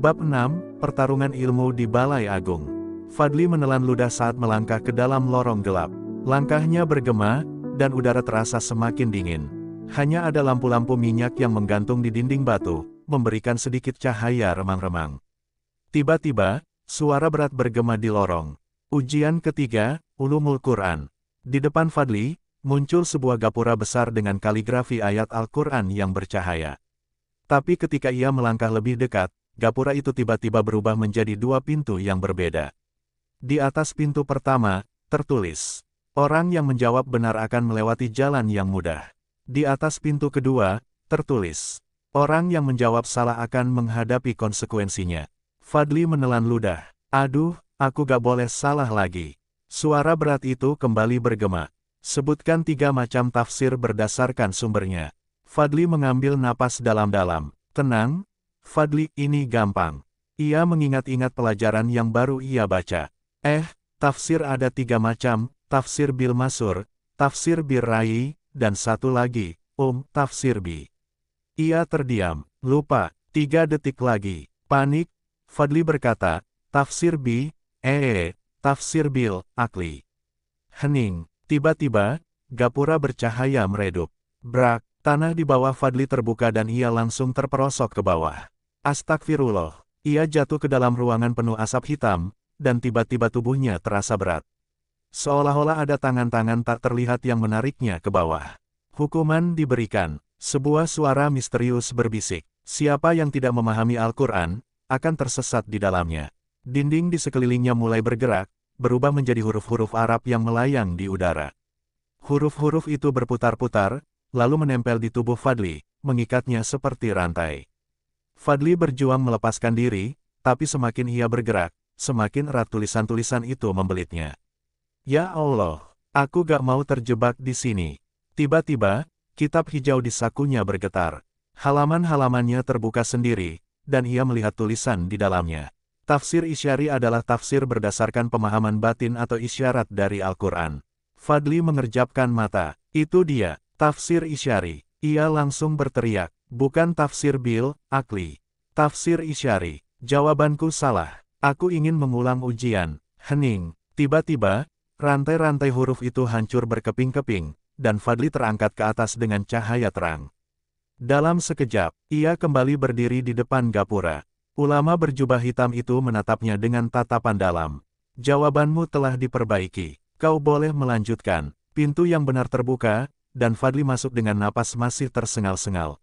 Bab 6, Pertarungan Ilmu di Balai Agung. Fadli menelan ludah saat melangkah ke dalam lorong gelap. Langkahnya bergema, dan udara terasa semakin dingin. Hanya ada lampu-lampu minyak yang menggantung di dinding batu, memberikan sedikit cahaya remang-remang. Tiba-tiba, suara berat bergema di lorong. Ujian ketiga, Ulumul Quran. Di depan Fadli, muncul sebuah gapura besar dengan kaligrafi ayat Al-Quran yang bercahaya. Tapi ketika ia melangkah lebih dekat, gapura itu tiba-tiba berubah menjadi dua pintu yang berbeda. Di atas pintu pertama, tertulis, orang yang menjawab benar akan melewati jalan yang mudah. Di atas pintu kedua, tertulis, orang yang menjawab salah akan menghadapi konsekuensinya. Fadli menelan ludah. Aduh, aku gak boleh salah lagi. Suara berat itu kembali bergema. Sebutkan 3 macam tafsir berdasarkan sumbernya. Fadli mengambil napas dalam-dalam. Tenang, Fadli, ini gampang. Ia mengingat-ingat pelajaran yang baru ia baca. Tafsir ada 3 macam, tafsir bil masur, tafsir bir rai, dan satu lagi, tafsir bi. Ia terdiam, lupa, 3 detik lagi. Panik, Fadli berkata, tafsir bi, tafsir bil, akli. Hening, tiba-tiba, gapura bercahaya meredup. Brak, tanah di bawah Fadli terbuka dan ia langsung terperosok ke bawah. Astagfirullah, ia jatuh ke dalam ruangan penuh asap hitam, dan tiba-tiba tubuhnya terasa berat. Seolah-olah ada tangan-tangan tak terlihat yang menariknya ke bawah. Hukuman diberikan, sebuah suara misterius berbisik. Siapa yang tidak memahami Al-Quran, akan tersesat di dalamnya. Dinding di sekelilingnya mulai bergerak, berubah menjadi huruf-huruf Arab yang melayang di udara. Huruf-huruf itu berputar-putar, lalu menempel di tubuh Fadli, mengikatnya seperti rantai. Fadli berjuang melepaskan diri, tapi semakin ia bergerak, semakin erat tulisan-tulisan itu membelitnya. Ya Allah, aku gak mau terjebak di sini. Tiba-tiba, kitab hijau di sakunya bergetar. Halaman-halamannya terbuka sendiri, dan ia melihat tulisan di dalamnya. Tafsir Isyari adalah tafsir berdasarkan pemahaman batin atau isyarat dari Al-Quran. Fadli mengerjapkan mata. Itu dia, tafsir Isyari. Ia langsung berteriak, bukan tafsir bil, akli. Tafsir Isyari. Jawabanku salah. Aku ingin mengulang ujian. Hening. Tiba-tiba, rantai-rantai huruf itu hancur berkeping-keping, dan Fadli terangkat ke atas dengan cahaya terang. Dalam sekejap, ia kembali berdiri di depan gapura. Ulama berjubah hitam itu menatapnya dengan tatapan dalam. Jawabanmu telah diperbaiki. Kau boleh melanjutkan. Pintu yang benar terbuka, dan Fadli masuk dengan napas masih tersengal-sengal.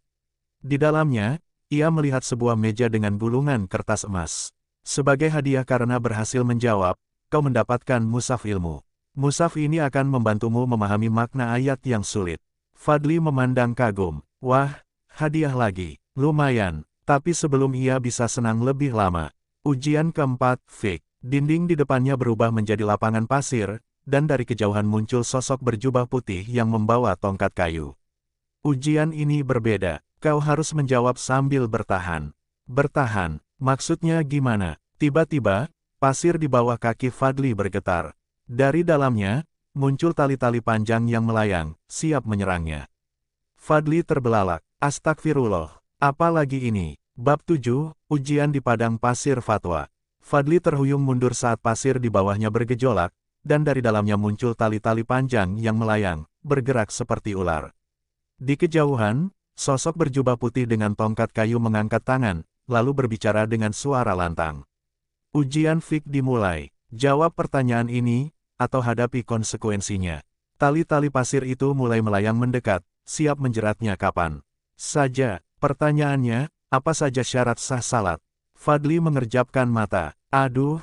Di dalamnya, ia melihat sebuah meja dengan gulungan kertas emas. Sebagai hadiah karena berhasil menjawab, kau mendapatkan mushaf ilmu. Mushaf ini akan membantumu memahami makna ayat yang sulit. Fadli memandang kagum. Wah, hadiah lagi. Lumayan. Tapi sebelum ia bisa senang lebih lama. Ujian keempat, Fiqh. Dinding di depannya berubah menjadi lapangan pasir, dan dari kejauhan muncul sosok berjubah putih yang membawa tongkat kayu. Ujian ini berbeda. Kau harus menjawab sambil bertahan. Bertahan, maksudnya gimana? Tiba-tiba, pasir di bawah kaki Fadli bergetar. Dari dalamnya, muncul tali-tali panjang yang melayang, siap menyerangnya. Fadli terbelalak. Astagfirullah. Apa lagi ini? Bab 7, Ujian di Padang Pasir Fatwa. Fadli terhuyung mundur saat pasir di bawahnya bergejolak, dan dari dalamnya muncul tali-tali panjang yang melayang, bergerak seperti ular. Di kejauhan, sosok berjubah putih dengan tongkat kayu mengangkat tangan, lalu berbicara dengan suara lantang. Ujian fiqh dimulai. Jawab pertanyaan ini, atau hadapi konsekuensinya. Tali-tali pasir itu mulai melayang mendekat, siap menjeratnya kapan saja. Pertanyaannya, apa saja syarat sah salat? Fadli mengerjapkan mata. Aduh,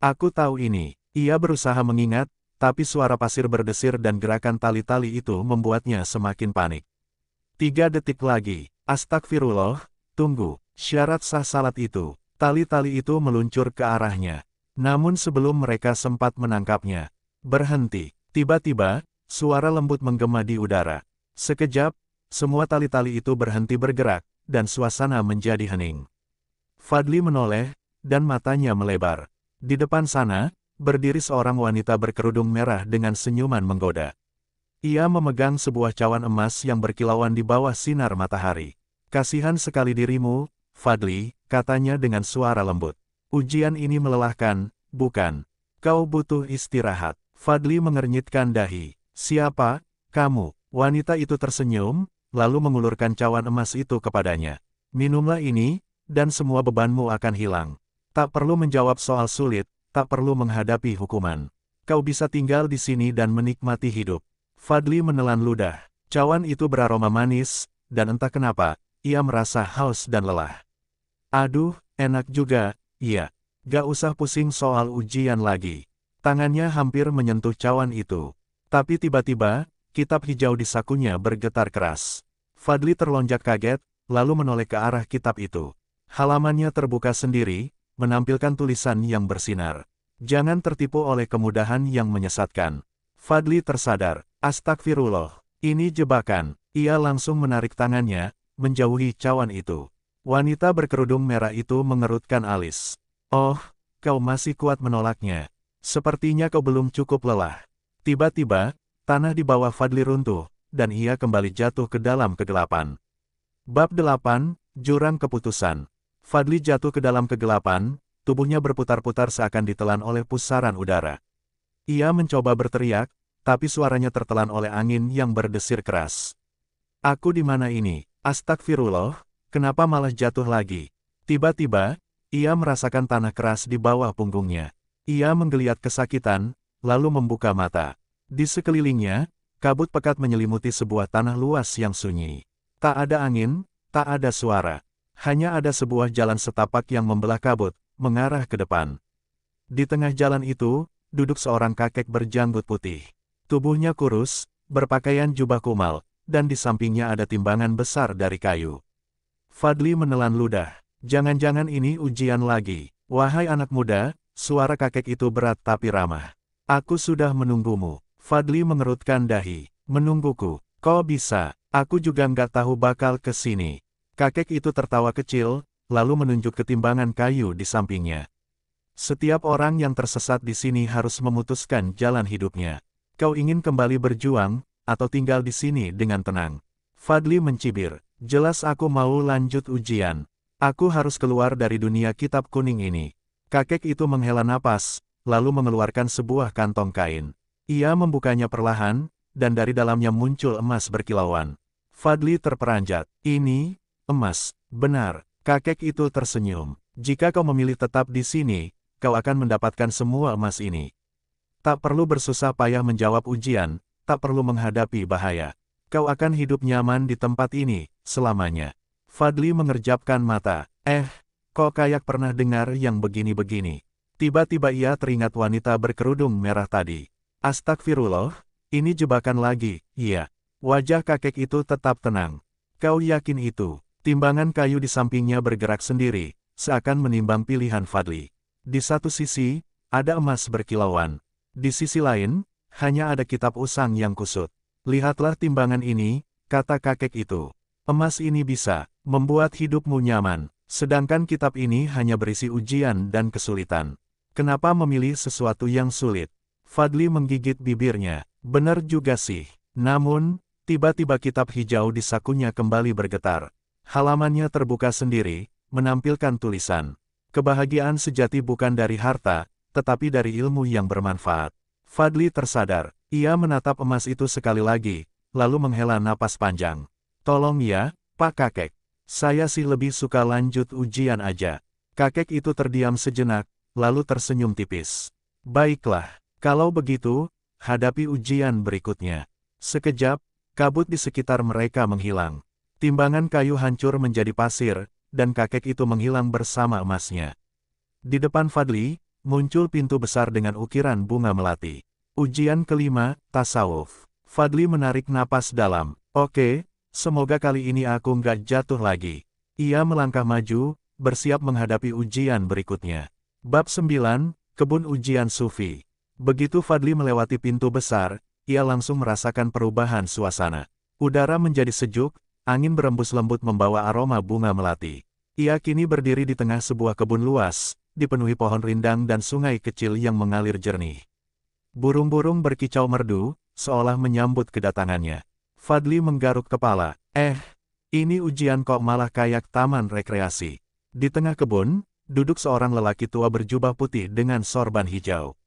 aku tahu ini. Ia berusaha mengingat, tapi suara pasir berdesir dan gerakan tali-tali itu membuatnya semakin panik. 3 detik lagi. Astagfirullah, tunggu. Syarat sah salat itu. Tali-tali itu meluncur ke arahnya. Namun sebelum mereka sempat menangkapnya, berhenti. Tiba-tiba, suara lembut menggema di udara. Sekejap, semua tali-tali itu berhenti bergerak, dan suasana menjadi hening. Fadli menoleh, dan matanya melebar. Di depan sana, berdiri seorang wanita berkerudung merah dengan senyuman menggoda. Ia memegang sebuah cawan emas yang berkilauan di bawah sinar matahari. Kasihan sekali dirimu, Fadli, katanya dengan suara lembut. Ujian ini melelahkan, bukan? Kau butuh istirahat. Fadli mengernyitkan dahi. Siapa? Kamu. Wanita itu tersenyum, lalu mengulurkan cawan emas itu kepadanya. Minumlah ini, dan semua bebanmu akan hilang. Tak perlu menjawab soal sulit, tak perlu menghadapi hukuman. Kau bisa tinggal di sini dan menikmati hidup. Fadli menelan ludah. Cawan itu beraroma manis, dan entah kenapa, ia merasa haus dan lelah. Aduh, enak juga, iya. Gak usah pusing soal ujian lagi. Tangannya hampir menyentuh cawan itu. Tapi tiba-tiba, kitab hijau di sakunya bergetar keras. Fadli terlonjak kaget, lalu menoleh ke arah kitab itu. Halamannya terbuka sendiri, menampilkan tulisan yang bersinar. Jangan tertipu oleh kemudahan yang menyesatkan. Fadli tersadar. Astagfirullah. Ini jebakan. Ia langsung menarik tangannya, menjauhi cawan itu. Wanita berkerudung merah itu mengerutkan alis. Oh, kau masih kuat menolaknya. Sepertinya kau belum cukup lelah. Tiba-tiba, tanah di bawah Fadli runtuh, dan ia kembali jatuh ke dalam kegelapan. Bab 8, Jurang Keputusan. Fadli jatuh ke dalam kegelapan, tubuhnya berputar-putar seakan ditelan oleh pusaran udara. Ia mencoba berteriak, tapi suaranya tertelan oleh angin yang berdesir keras. Aku di mana ini? Astagfirullah, kenapa malah jatuh lagi? Tiba-tiba, ia merasakan tanah keras di bawah punggungnya. Ia menggeliat kesakitan, lalu membuka mata. Di sekelilingnya, kabut pekat menyelimuti sebuah tanah luas yang sunyi. Tak ada angin, tak ada suara. Hanya ada sebuah jalan setapak yang membelah kabut, mengarah ke depan. Di tengah jalan itu, duduk seorang kakek berjanggut putih. Tubuhnya kurus, berpakaian jubah kumal, dan di sampingnya ada timbangan besar dari kayu. Fadli menelan ludah. Jangan-jangan ini ujian lagi. Wahai anak muda, suara kakek itu berat tapi ramah. Aku sudah menunggumu. Fadli mengerutkan dahi. Menungguku? Kok bisa? Aku juga nggak tahu bakal ke sini. Kakek itu tertawa kecil, lalu menunjuk ke timbangan kayu di sampingnya. Setiap orang yang tersesat di sini harus memutuskan jalan hidupnya. Kau ingin kembali berjuang, atau tinggal di sini dengan tenang? Fadli mencibir. Jelas aku mau lanjut ujian. Aku harus keluar dari dunia kitab kuning ini. Kakek itu menghela napas, lalu mengeluarkan sebuah kantong kain. Ia membukanya perlahan, dan dari dalamnya muncul emas berkilauan. Fadli terperanjat. Ini, emas, benar. Kakek itu tersenyum. Jika kau memilih tetap di sini, kau akan mendapatkan semua emas ini. Tak perlu bersusah payah menjawab ujian, tak perlu menghadapi bahaya. Kau akan hidup nyaman di tempat ini, selamanya. Fadli mengerjapkan mata. Kok kayak pernah dengar yang begini-begini. Tiba-tiba ia teringat wanita berkerudung merah tadi. Astagfirullah, ini jebakan lagi, iya. Wajah kakek itu tetap tenang. Kau yakin itu? Timbangan kayu di sampingnya bergerak sendiri, seakan menimbang pilihan Fadli. Di satu sisi, ada emas berkilauan. Di sisi lain, hanya ada kitab usang yang kusut. Lihatlah timbangan ini, kata kakek itu. Emas ini bisa membuat hidupmu nyaman, sedangkan kitab ini hanya berisi ujian dan kesulitan. Kenapa memilih sesuatu yang sulit? Fadli menggigit bibirnya. Benar juga sih. Namun, tiba-tiba kitab hijau di sakunya kembali bergetar. Halamannya terbuka sendiri, menampilkan tulisan. Kebahagiaan sejati bukan dari harta, tetapi dari ilmu yang bermanfaat. Fadli tersadar. Ia menatap emas itu sekali lagi, lalu menghela napas panjang. Tolong ya, Pak Kakek. Saya sih lebih suka lanjut ujian aja. Kakek itu terdiam sejenak, lalu tersenyum tipis. Baiklah, kalau begitu, hadapi ujian berikutnya. Sekejap, kabut di sekitar mereka menghilang. Timbangan kayu hancur menjadi pasir, dan kakek itu menghilang bersama emasnya. Di depan Fadli, muncul pintu besar dengan ukiran bunga melati. Ujian kelima, tasawuf. Fadli menarik napas dalam. Oke, semoga kali ini aku nggak jatuh lagi. Ia melangkah maju, bersiap menghadapi ujian berikutnya. Bab 9, Kebun Ujian Sufi. Begitu Fadli melewati pintu besar, ia langsung merasakan perubahan suasana. Udara menjadi sejuk, angin berembus lembut membawa aroma bunga melati. Ia kini berdiri di tengah sebuah kebun luas, dipenuhi pohon rindang dan sungai kecil yang mengalir jernih. Burung-burung berkicau merdu, seolah menyambut kedatangannya. Fadli menggaruk kepala. Ini ujian kok malah kayak taman rekreasi. Di tengah kebun, duduk seorang lelaki tua berjubah putih dengan sorban hijau.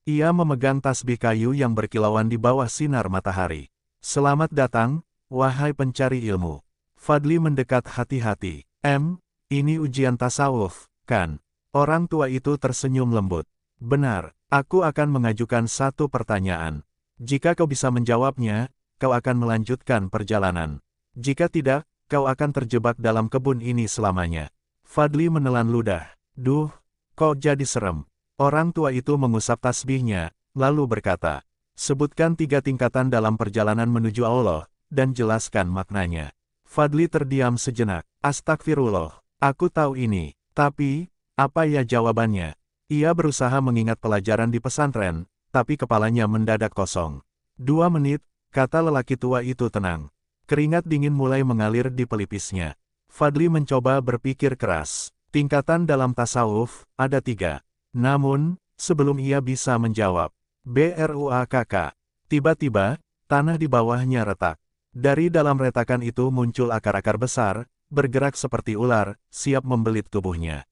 Ia memegang tasbih kayu yang berkilauan di bawah sinar matahari. Selamat datang, wahai pencari ilmu. Fadli mendekat hati-hati. Ini ujian tasawuf, kan? Orang tua itu tersenyum lembut. Benar, aku akan mengajukan satu pertanyaan. Jika kau bisa menjawabnya, kau akan melanjutkan perjalanan. Jika tidak, kau akan terjebak dalam kebun ini selamanya. Fadli menelan ludah. Duh, kok jadi serem. Orang tua itu mengusap tasbihnya, lalu berkata, sebutkan 3 tingkatan dalam perjalanan menuju Allah, dan jelaskan maknanya. Fadli terdiam sejenak. Astagfirullah, aku tahu ini, tapi, apa ya jawabannya? Ia berusaha mengingat pelajaran di pesantren, tapi kepalanya mendadak kosong. 2 menit, kata lelaki tua itu tenang. Keringat dingin mulai mengalir di pelipisnya. Fadli mencoba berpikir keras. Tingkatan dalam tasawuf, ada 3. Namun, sebelum ia bisa menjawab, BRUAKK, tiba-tiba, tanah di bawahnya retak. Dari dalam retakan itu muncul akar-akar besar, bergerak seperti ular, siap membelit tubuhnya.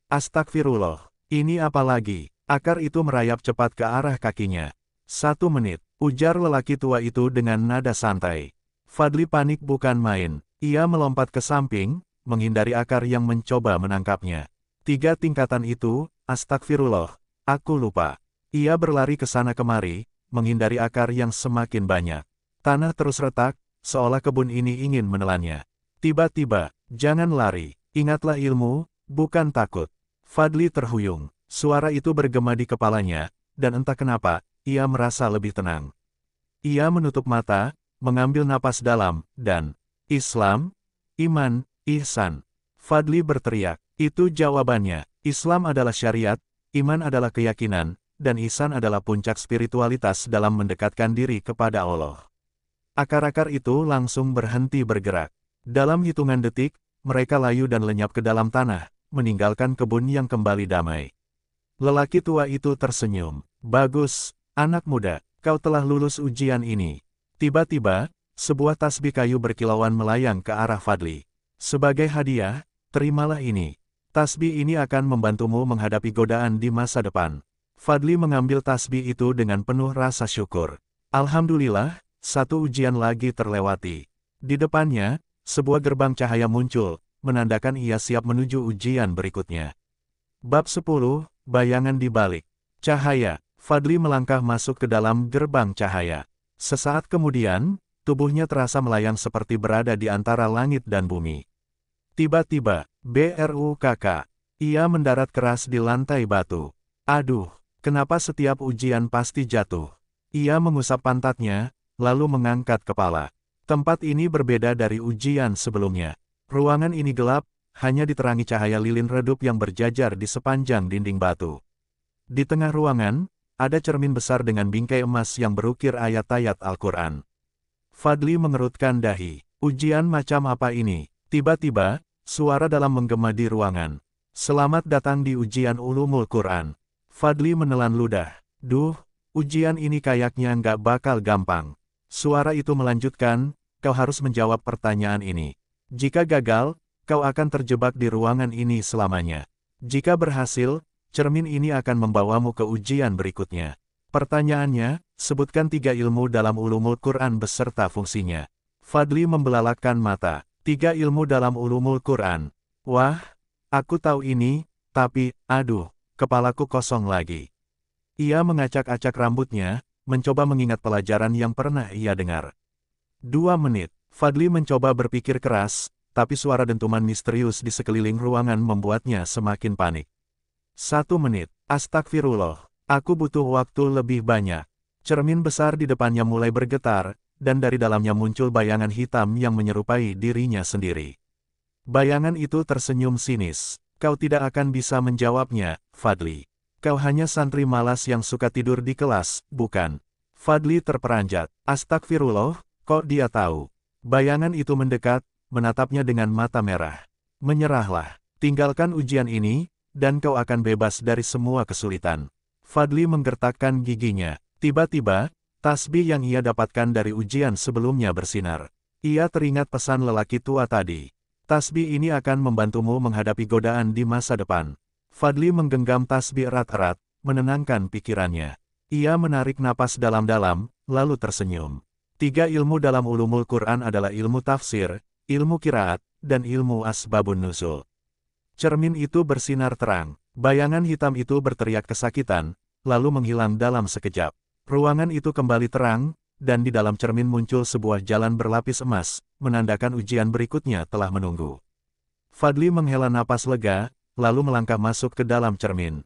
Astagfirullah, ini apa lagi? Akar itu merayap cepat ke arah kakinya. 1 menit, ujar lelaki tua itu dengan nada santai. Fadli panik bukan main. Ia melompat ke samping, menghindari akar yang mencoba menangkapnya. 3 tingkatan itu, astagfirullah, aku lupa. Ia berlari ke sana kemari, menghindari akar yang semakin banyak. Tanah terus retak, seolah kebun ini ingin menelannya. Tiba-tiba, jangan lari, ingatlah ilmu, bukan takut. Fadli terhuyung, suara itu bergema di kepalanya, dan entah kenapa, ia merasa lebih tenang. Ia menutup mata, mengambil napas dalam, dan Islam, iman, ihsan. Fadli berteriak, itu jawabannya. Islam adalah syariat, iman adalah keyakinan, dan ihsan adalah puncak spiritualitas dalam mendekatkan diri kepada Allah. Akar-akar itu langsung berhenti bergerak. Dalam hitungan detik, mereka layu dan lenyap ke dalam tanah, meninggalkan kebun yang kembali damai. Lelaki tua itu tersenyum. Bagus, anak muda, kau telah lulus ujian ini. Tiba-tiba, sebuah tasbih kayu berkilauan melayang ke arah Fadli. Sebagai hadiah, terimalah ini. Tasbih ini akan membantumu menghadapi godaan di masa depan. Fadli mengambil tasbih itu dengan penuh rasa syukur. Alhamdulillah, satu ujian lagi terlewati. Di depannya, sebuah gerbang cahaya muncul, menandakan ia siap menuju ujian berikutnya. Bab 10, Bayangan di Balik. Cahaya. Fadli melangkah masuk ke dalam gerbang cahaya. Sesaat kemudian, tubuhnya terasa melayang seperti berada di antara langit dan bumi. Tiba-tiba, BRUKK. Ia mendarat keras di lantai batu. Aduh, kenapa setiap ujian pasti jatuh? Ia mengusap pantatnya, lalu mengangkat kepala. Tempat ini berbeda dari ujian sebelumnya. Ruangan ini gelap, hanya diterangi cahaya lilin redup yang berjajar di sepanjang dinding batu. Di tengah ruangan, ada cermin besar dengan bingkai emas yang berukir ayat-ayat Al-Quran. Fadli mengerutkan dahi. Ujian macam apa ini? Tiba-tiba, suara dalam menggema di ruangan. Selamat datang di ujian ulumul Quran. Fadli menelan ludah. Duh, ujian ini kayaknya nggak bakal gampang. Suara itu melanjutkan, kau harus menjawab pertanyaan ini. Jika gagal, kau akan terjebak di ruangan ini selamanya. Jika berhasil, cermin ini akan membawamu ke ujian berikutnya. Pertanyaannya, sebutkan 3 ilmu dalam ulumul Quran beserta fungsinya. Fadli membelalakkan mata. 3 ilmu dalam ulumul Quran. Wah, aku tahu ini, tapi, aduh, kepalaku kosong lagi. Ia mengacak-acak rambutnya, mencoba mengingat pelajaran yang pernah ia dengar. 2 menit, Fadli mencoba berpikir keras, tapi suara dentuman misterius di sekeliling ruangan membuatnya semakin panik. 1 menit, astagfirullah, aku butuh waktu lebih banyak. Cermin besar di depannya mulai bergetar, dan dari dalamnya muncul bayangan hitam yang menyerupai dirinya sendiri. Bayangan itu tersenyum sinis. Kau tidak akan bisa menjawabnya, Fadli. Kau hanya santri malas yang suka tidur di kelas, bukan? Fadli terperanjat. Astagfirullah, kok dia tahu? Bayangan itu mendekat, menatapnya dengan mata merah. Menyerahlah, tinggalkan ujian ini, dan kau akan bebas dari semua kesulitan. Fadli menggertakkan giginya. Tiba-tiba, tasbih yang ia dapatkan dari ujian sebelumnya bersinar. Ia teringat pesan lelaki tua tadi. Tasbih ini akan membantumu menghadapi godaan di masa depan. Fadli menggenggam tasbih erat-erat, menenangkan pikirannya. Ia menarik napas dalam-dalam, lalu tersenyum. 3 ilmu dalam ulumul Quran adalah ilmu tafsir, ilmu qiraat, dan ilmu asbabun nuzul. Cermin itu bersinar terang. Bayangan hitam itu berteriak kesakitan, lalu menghilang dalam sekejap. Ruangan itu kembali terang, dan di dalam cermin muncul sebuah jalan berlapis emas, menandakan ujian berikutnya telah menunggu. Fadli menghela napas lega, lalu melangkah masuk ke dalam cermin.